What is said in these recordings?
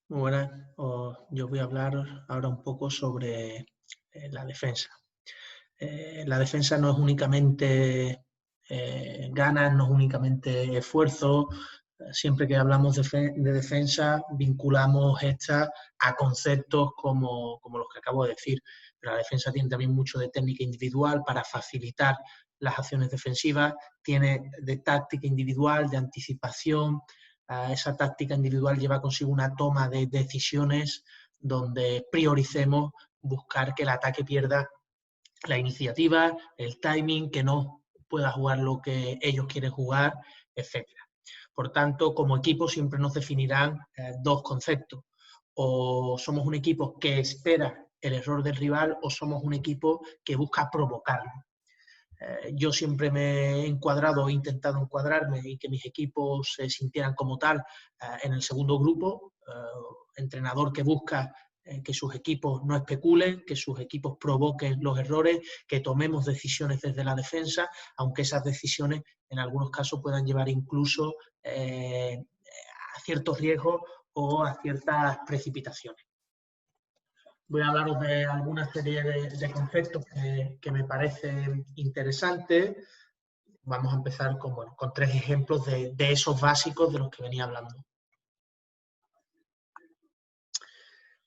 Muy buenas. Yo voy a hablar ahora un poco sobre la defensa. La defensa no es únicamente ganas, no es únicamente esfuerzo. Siempre que hablamos de defensa, vinculamos esta a conceptos como los que acabo de decir. Pero la defensa tiene también mucho de técnica individual para facilitar las acciones defensivas, tiene de táctica individual, de anticipación. Esa táctica individual lleva consigo una toma de decisiones donde prioricemos buscar que el ataque pierda la iniciativa, el timing, que no pueda jugar lo que ellos quieren jugar, etc. Por tanto, como equipo siempre nos definirán dos conceptos. O somos un equipo que espera el error del rival o somos un equipo que busca provocarlo. Yo siempre me he encuadrado, he intentado encuadrarme y que mis equipos se sintieran como tal en el segundo grupo, entrenador que busca que sus equipos no especulen, que sus equipos provoquen los errores, que tomemos decisiones desde la defensa, aunque esas decisiones en algunos casos puedan llevar incluso a ciertos riesgos o a ciertas precipitaciones. Voy a hablaros de alguna serie de conceptos que me parecen interesantes. Vamos a empezar con tres ejemplos de esos básicos de los que venía hablando.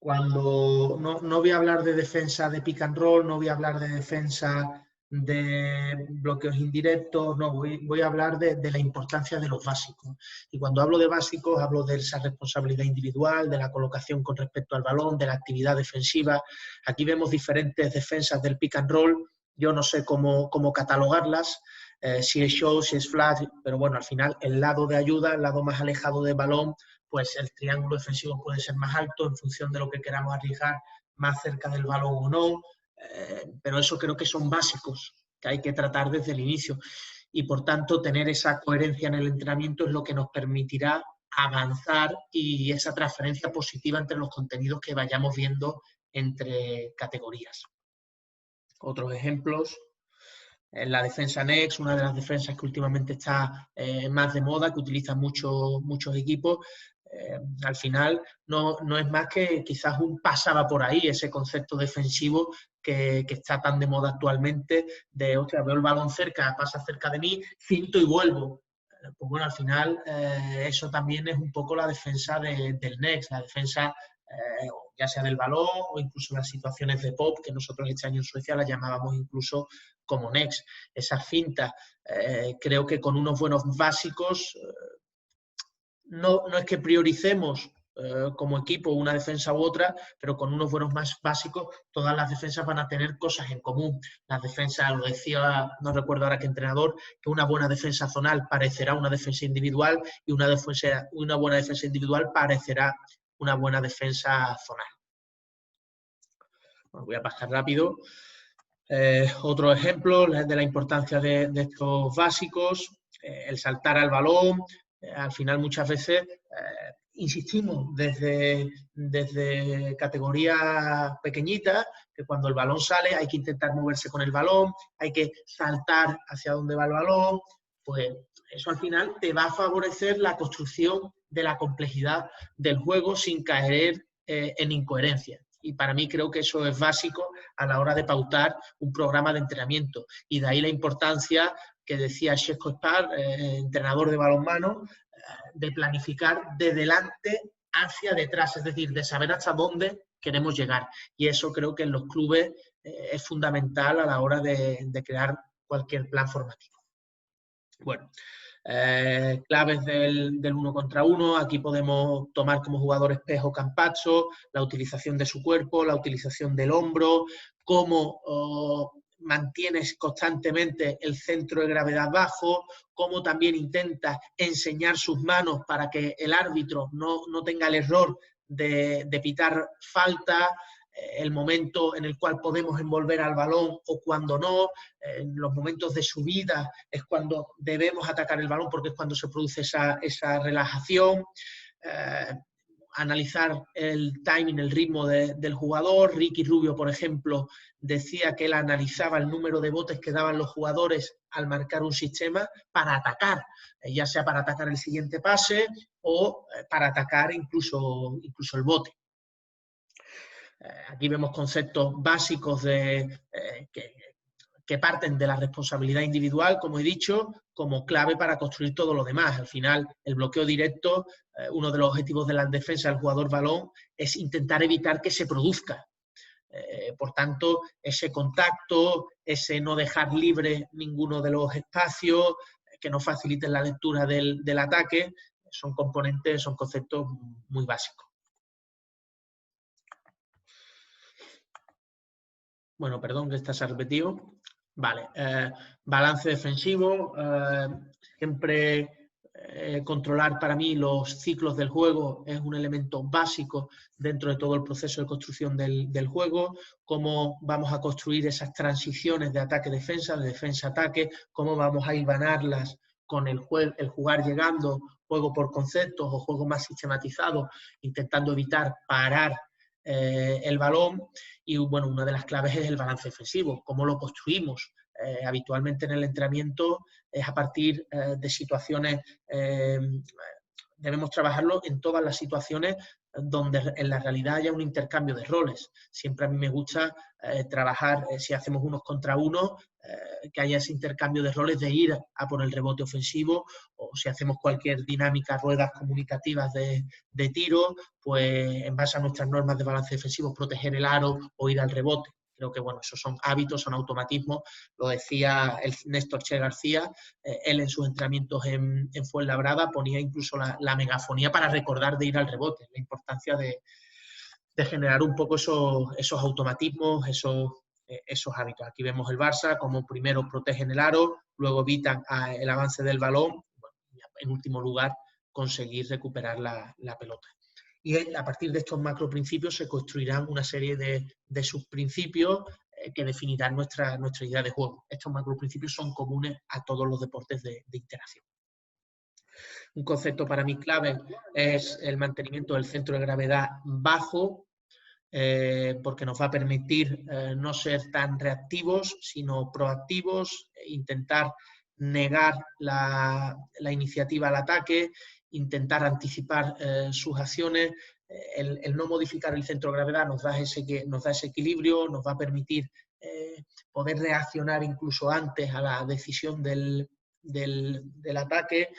Cuando no voy a hablar de defensa de pick and roll, no voy a hablar de defensa de bloqueos indirectos, no, voy a hablar de la importancia de los básicos. Y cuando hablo de básicos, hablo de esa responsabilidad individual, de la colocación con respecto al balón, de la actividad defensiva. Aquí vemos diferentes defensas del pick and roll. Yo no sé cómo catalogarlas, si es show, si es flash, pero bueno, al final el lado de ayuda, el lado más alejado del balón, pues el triángulo defensivo puede ser más alto en función de lo que queramos arriesgar, más cerca del balón o no, pero eso creo que son básicos que hay que tratar desde el inicio y por tanto tener esa coherencia en el entrenamiento es lo que nos permitirá avanzar y esa transferencia positiva entre los contenidos que vayamos viendo entre categorías. Otros ejemplos, la defensa Next, una de las defensas que últimamente está más de moda, que utilizan muchos equipos, al final no es más que quizás un pasaba por ahí, ese concepto defensivo que está tan de moda actualmente, de, hostia, veo el balón cerca, pasa cerca de mí, cinto y vuelvo. Pues bueno, al final eso también es un poco la defensa del Next, la defensa ya sea del balón o incluso las situaciones de pop, que nosotros este año en Suecia las llamábamos incluso como Next. Esas fintas, creo que con unos buenos básicos, no es que prioricemos como equipo una defensa u otra, pero con unos buenos más básicos, todas las defensas van a tener cosas en común. Las defensas, lo decía, no recuerdo ahora qué entrenador, que una buena defensa zonal parecerá una defensa individual y una buena defensa individual parecerá una buena defensa zonal. Bueno, voy a pasar rápido. Otro ejemplo de la importancia de estos básicos, el saltar al balón. Al final muchas veces insistimos desde categorías pequeñitas que cuando el balón sale hay que intentar moverse con el balón, hay que saltar hacia donde va el balón, pues eso al final te va a favorecer la construcción de la complejidad del juego sin caer en incoherencia. Y para mí creo que eso es básico a la hora de pautar un programa de entrenamiento. Y de ahí la importancia que decía Xesco Spar, entrenador de balonmano, de planificar de delante hacia detrás, es decir, de saber hasta dónde queremos llegar. Y eso creo que en los clubes es fundamental a la hora de crear cualquier plan formativo. Bueno, claves del 1 contra 1, aquí podemos tomar como jugador espejo Campazzo, la utilización de su cuerpo, la utilización del hombro, cómo mantienes constantemente el centro de gravedad bajo, cómo también intenta enseñar sus manos para que el árbitro no tenga el error de pitar falta, el momento en el cual podemos envolver al balón o cuando no, en los momentos de subida es cuando debemos atacar el balón porque es cuando se produce esa relajación. analizar el timing, el ritmo del jugador. Ricky Rubio, por ejemplo, decía que él analizaba el número de botes que daban los jugadores al marcar un sistema para atacar, ya sea para atacar el siguiente pase o para atacar incluso el bote. Aquí vemos conceptos básicos que parten de la responsabilidad individual, como he dicho, como clave para construir todo lo demás. Al final, el bloqueo directo, uno de los objetivos de la defensa del jugador balón es intentar evitar que se produzca. Por tanto, ese contacto, ese no dejar libre ninguno de los espacios, que no faciliten la lectura del ataque, son componentes, son conceptos muy básicos. Bueno, perdón, que esta se ha repetido. Vale, balance defensivo. Siempre controlar para mí los ciclos del juego es un elemento básico dentro de todo el proceso de construcción del juego. Cómo vamos a construir esas transiciones de ataque-defensa, de defensa-ataque, cómo vamos a hilvanarlas con el jugar llegando, juego por conceptos o juego más sistematizado, intentando evitar parar el balón. Y bueno, una de las claves es el balance defensivo, cómo lo construimos. Habitualmente en el entrenamiento es a partir de situaciones, debemos trabajarlo en todas las situaciones donde en la realidad haya un intercambio de roles. Siempre a mí me gusta trabajar, si hacemos unos contra unos, que haya ese intercambio de roles de ir a por el rebote ofensivo, o si hacemos cualquier dinámica, ruedas comunicativas de tiro, pues en base a nuestras normas de balance defensivo, proteger el aro o ir al rebote. Creo que, bueno, esos son hábitos, son automatismos. Lo decía el Néstor Che García, él en sus entrenamientos en Fuenlabrada ponía incluso la megafonía para recordar de ir al rebote. La importancia de generar un poco esos automatismos, esos hábitos. Aquí vemos el Barça, como primero protegen el aro, luego evitan el avance del balón, y en último lugar conseguir recuperar la pelota. Y a partir de estos macroprincipios se construirán una serie de subprincipios que definirán nuestra idea de juego. Estos macroprincipios son comunes a todos los deportes de interacción. Un concepto para mí clave es el mantenimiento del centro de gravedad bajo, porque nos va a permitir no ser tan reactivos, sino proactivos, intentar negar la iniciativa al ataque, intentar anticipar sus acciones. El no modificar el centro de gravedad nos da ese equilibrio, nos va a permitir poder reaccionar incluso antes a la decisión del ataque.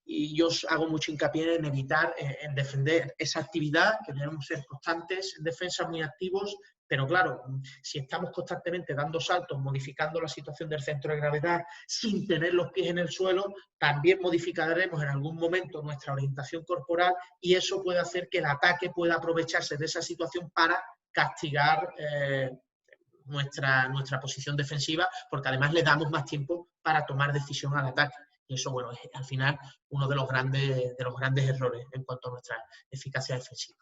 Y yo hago mucho hincapié en evitar, en defender esa actividad, que debemos ser constantes en defensa, muy activos, pero claro, si estamos constantemente dando saltos, modificando la situación del centro de gravedad sin tener los pies en el suelo, también modificaremos en algún momento nuestra orientación corporal y eso puede hacer que el ataque pueda aprovecharse de esa situación para castigar nuestra posición defensiva, porque además le damos más tiempo para tomar decisión al ataque. Y eso, bueno, es al final uno de los grandes errores en cuanto a nuestra eficacia defensiva.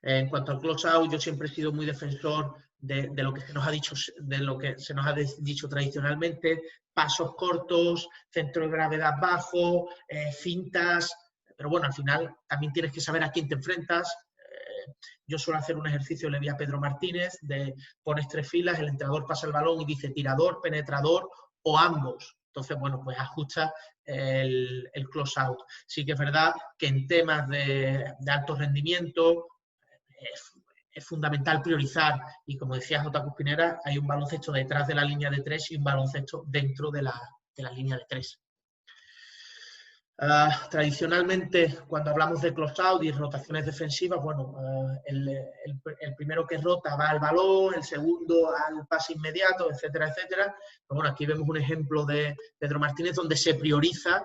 En cuanto al close out, yo siempre he sido muy defensor de lo que se nos ha dicho tradicionalmente: pasos cortos, centro de gravedad bajo, fintas. Pero bueno, al final también tienes que saber a quién te enfrentas. Yo suelo hacer un ejercicio, le vi a Pedro Martínez, de pones 3 filas, el entrenador pasa el balón y dice tirador, penetrador o ambos. Entonces, bueno, pues ajusta el close out. Sí que es verdad que en temas de alto rendimiento es fundamental priorizar, y como decía J. Cuspinera, hay un baloncesto detrás de la línea de 3 y un baloncesto dentro de la línea de 3. Tradicionalmente, cuando hablamos de close out y rotaciones defensivas, bueno, el primero que rota va al balón, el segundo al pase inmediato, etcétera, etcétera. Pero bueno, aquí vemos un ejemplo de Pedro Martínez donde se prioriza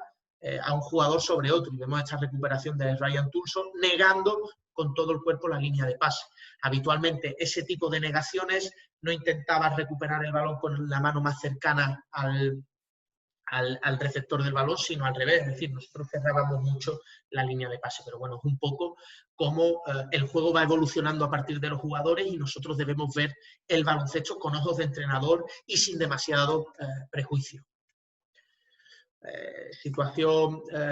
a un jugador sobre otro, y vemos esta recuperación de Ryan Tulson negando con todo el cuerpo la línea de pase. Habitualmente ese tipo de negaciones no intentaba recuperar el balón con la mano más cercana al receptor del balón, sino al revés. Es decir, nosotros cerrábamos mucho la línea de pase, pero bueno, es un poco como el juego va evolucionando a partir de los jugadores y nosotros debemos ver el baloncesto con ojos de entrenador y sin prejuicio.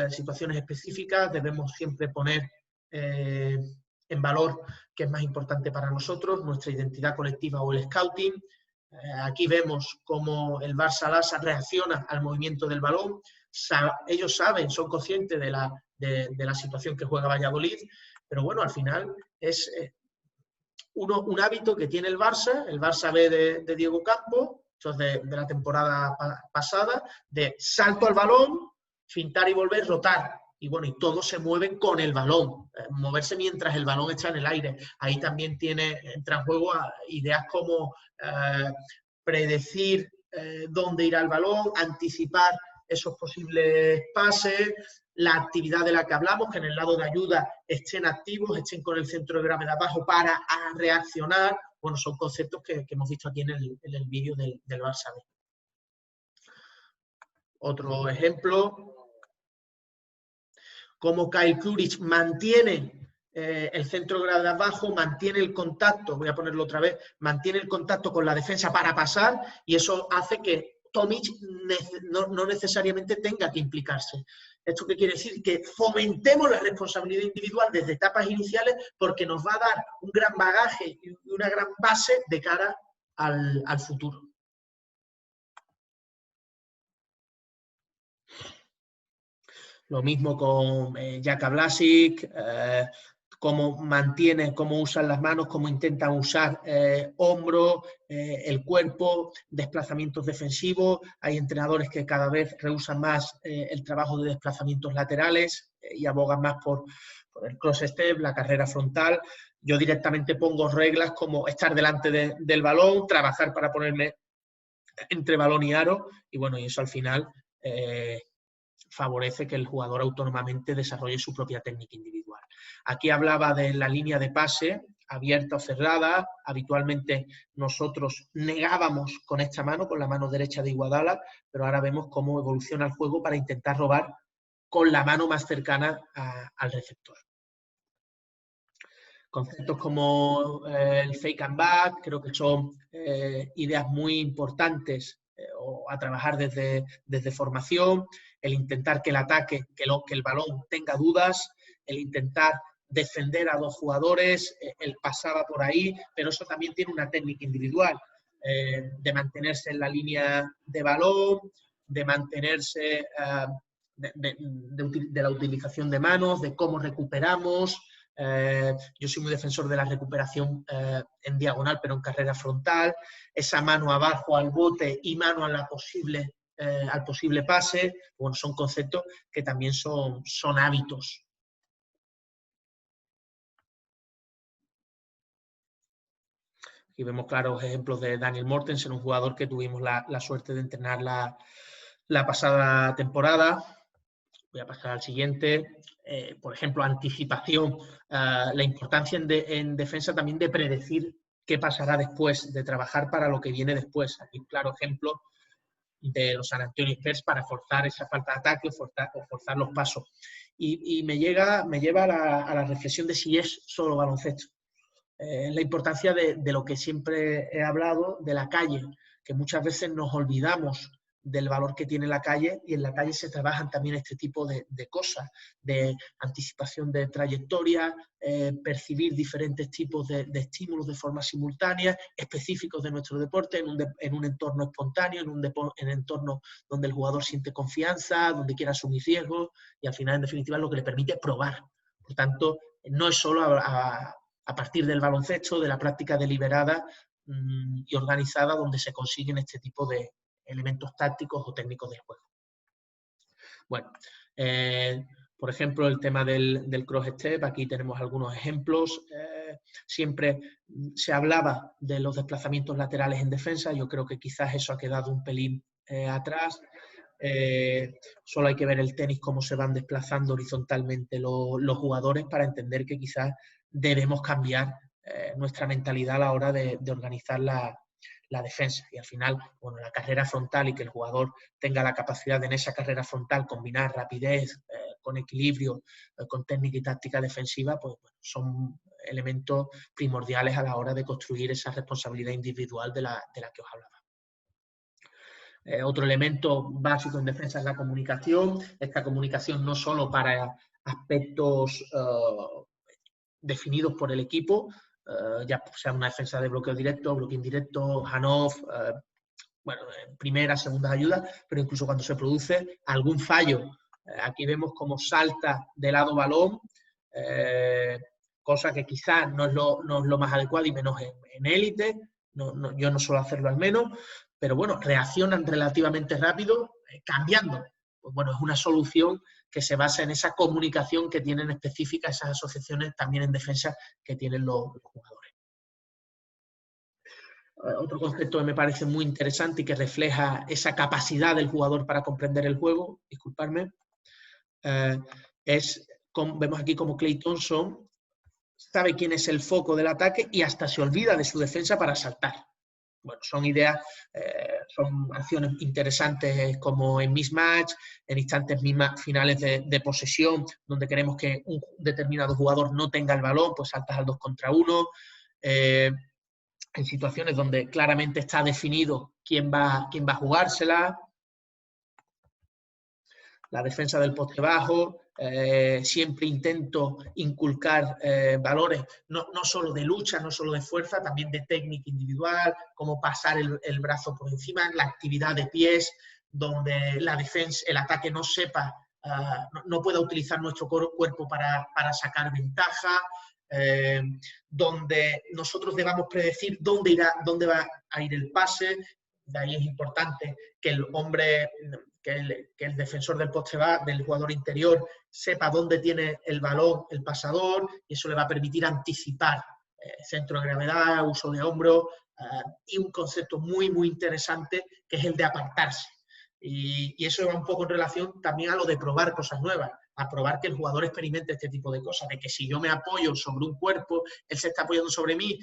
Situaciones específicas, debemos siempre poner en valor que es más importante para nosotros, nuestra identidad colectiva o el scouting. Aquí vemos cómo el Barça Lassa reacciona al movimiento del balón. Ellos saben, son conscientes de la situación que juega Valladolid, pero bueno, al final es un hábito que tiene el Barça B de Diego Campos, de la temporada pasada, de salto al balón, fintar y volver, rotar. Y bueno, y todos se mueven con el balón, moverse mientras el balón está en el aire. Ahí también entra en juego ideas como predecir dónde irá el balón, anticipar esos posibles pases, la actividad de la que hablamos, que en el lado de ayuda estén activos, estén con el centro de gravedad bajo para reaccionar. Bueno, son conceptos que hemos visto aquí en el vídeo del Barça B. Otro ejemplo, cómo Kyle Kuric mantiene el centro de gravedad bajo, mantiene el contacto, voy a ponerlo otra vez, mantiene el contacto con la defensa para pasar, y eso hace que Tomic no necesariamente tenga que implicarse. ¿Esto qué quiere decir? Que fomentemos la responsabilidad individual desde etapas iniciales, porque nos va a dar un gran bagaje y una gran base de cara al futuro. Lo mismo con Jaka Blasic, cómo usan las manos, cómo intentan usar hombros, el cuerpo, desplazamientos defensivos. Hay entrenadores que cada vez rehusan más el trabajo de desplazamientos laterales y abogan más por el cross step, la carrera frontal. Yo directamente pongo reglas como estar delante del balón, trabajar para ponerme entre balón y aro, y bueno, y eso al final favorece que el jugador autónomamente desarrolle su propia técnica individual. Aquí hablaba de la línea de pase, abierta o cerrada. Habitualmente nosotros negábamos con esta mano, con la mano derecha de Iguodala, pero ahora vemos cómo evoluciona el juego para intentar robar con la mano más cercana al receptor. Conceptos como el fake and back, creo que son ideas muy importantes a trabajar desde formación, el intentar que el ataque, que el balón tenga dudas, el intentar defender a dos jugadores, el pasaba por ahí, pero eso también tiene una técnica individual, de mantenerse en la línea de balón, de mantenerse de la utilización de manos, de cómo recuperamos. Yo soy muy defensor de la recuperación en diagonal, pero en carrera frontal, esa mano abajo al bote y mano a al posible pase. Bueno, son conceptos que también son hábitos. Aquí vemos claros ejemplos de Daniel Mortensen, un jugador que tuvimos la suerte de entrenar la pasada temporada. Voy a pasar al siguiente. Por ejemplo, anticipación. La importancia en defensa también de predecir qué pasará después, de trabajar para lo que viene después. Aquí un claro ejemplo de los San Antonio Spurs para forzar esa falta de ataque o forzar los pasos. Y me lleva a la reflexión de si es solo baloncesto. La importancia de lo que siempre he hablado, de la calle, que muchas veces nos olvidamos del valor que tiene la calle, y en la calle se trabajan también este tipo de cosas, de anticipación de trayectoria, percibir diferentes tipos de estímulos de forma simultánea, específicos de nuestro deporte, en un entorno espontáneo, en un entorno donde el jugador siente confianza, donde quiere asumir riesgos, y al final, en definitiva, lo que le permite probar. Por tanto, no es solo a partir del baloncesto, de la práctica deliberada y organizada, donde se consiguen este tipo de elementos tácticos o técnicos del juego. Bueno, por ejemplo, el tema del cross step, aquí tenemos algunos ejemplos. Siempre se hablaba de los desplazamientos laterales en defensa. Yo creo que quizás eso ha quedado un pelín atrás. Solo hay que ver el tenis, cómo se van desplazando horizontalmente los jugadores, para entender que quizás debemos cambiar nuestra mentalidad a la hora de organizar la defensa. Y al final, bueno, la carrera frontal, y que el jugador tenga la capacidad de en esa carrera frontal combinar rapidez con equilibrio, con técnica y táctica defensiva, pues bueno, son elementos primordiales a la hora de construir esa responsabilidad individual de la que os hablaba. Otro elemento básico en defensa es la comunicación. Esta comunicación no solo para aspectos definidos por el equipo, ya sea una defensa de bloqueo directo, bloqueo indirecto, hand-off, bueno, primera, segunda ayudas, pero incluso cuando se produce algún fallo. Aquí vemos cómo salta de lado balón, cosa que quizás no es lo más adecuado y menos en élite. Yo no suelo hacerlo al menos, pero bueno, reaccionan relativamente rápido, cambiando. Pues bueno, es una solución que se basa en esa comunicación que tienen específica esas asociaciones también en defensa que tienen los jugadores. Otro concepto que me parece muy interesante y que refleja esa capacidad del jugador para comprender el juego, disculpadme, vemos aquí como Klay Thompson sabe quién es el foco del ataque y hasta se olvida de su defensa para saltar. Bueno, son ideas, son acciones interesantes como en mismatch, en instantes finales de posesión, donde queremos que un determinado jugador no tenga el balón, pues saltas al 2 contra 1. En situaciones donde claramente está definido quién va a jugársela. La defensa del poste bajo, siempre intento inculcar valores no solo de lucha, no solo de fuerza, también de técnica individual, cómo pasar el brazo por encima, la actividad de pies, donde la defensa, el ataque no sepa, no pueda utilizar nuestro cuerpo para sacar ventaja, donde nosotros debamos predecir dónde va a ir el pase. De ahí es importante que el hombre, que el defensor del poste bajo, del jugador interior, sepa dónde tiene el balón el pasador, y eso le va a permitir anticipar centro de gravedad, uso de hombro, y un concepto muy, muy interesante que es el de apartarse. Y eso va un poco en relación también a lo de probar cosas nuevas, a probar que el jugador experimente este tipo de cosas, de que si yo me apoyo sobre un cuerpo, él se está apoyando sobre mí,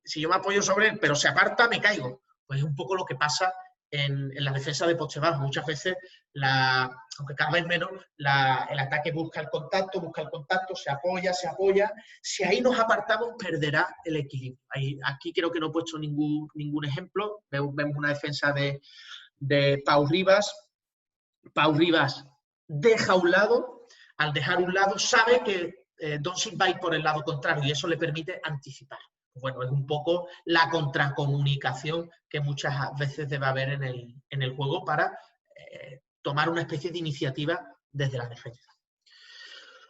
si yo me apoyo sobre él, pero se aparta, me caigo. Pues es un poco lo que pasa en la defensa de poste bajo. Muchas veces, aunque cada vez menos, el ataque busca el contacto, se apoya. Si ahí nos apartamos, perderá el equilibrio. Aquí creo que no he puesto ningún ejemplo. Vemos una defensa de Pau Ribas. Pau Ribas deja un lado, al dejar un lado sabe que Doncic va a ir por el lado contrario y eso le permite anticipar. Bueno, es un poco la contracomunicación que muchas veces debe haber en el juego para tomar una especie de iniciativa desde la defensa.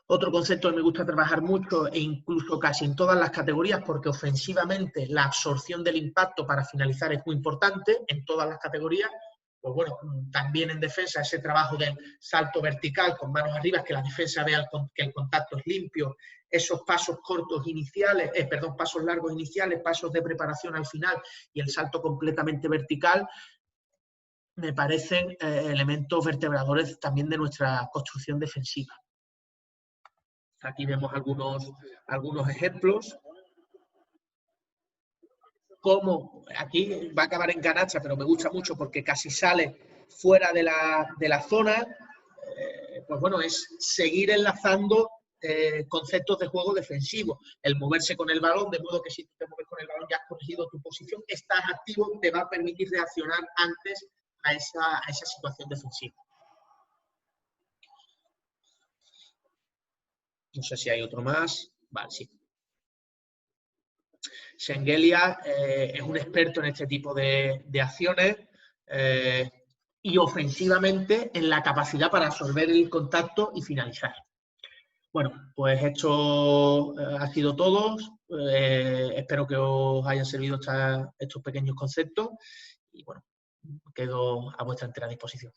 Otro concepto que me gusta trabajar mucho e incluso casi en todas las categorías, porque ofensivamente la absorción del impacto para finalizar es muy importante en todas las categorías. Pues bueno, también en defensa ese trabajo del salto vertical con manos arriba, que la defensa vea que el contacto es limpio, esos pasos cortos iniciales, pasos largos iniciales, pasos de preparación al final y el salto completamente vertical, me parecen elementos vertebradores también de nuestra construcción defensiva. Aquí vemos algunos ejemplos. Como aquí va a acabar en canasta, pero me gusta mucho porque casi sale fuera de la zona. Pues bueno, es seguir enlazando conceptos de juego defensivo. El moverse con el balón, de modo que si tú te mueves con el balón ya has corregido tu posición, estás activo, te va a permitir reaccionar antes a esa situación defensiva. No sé si hay otro más. Vale, sí. Shengelia es un experto en este tipo de acciones y ofensivamente en la capacidad para absorber el contacto y finalizar. Bueno, pues esto ha sido todo. Espero que os hayan servido estos pequeños conceptos y bueno, quedo a vuestra entera disposición.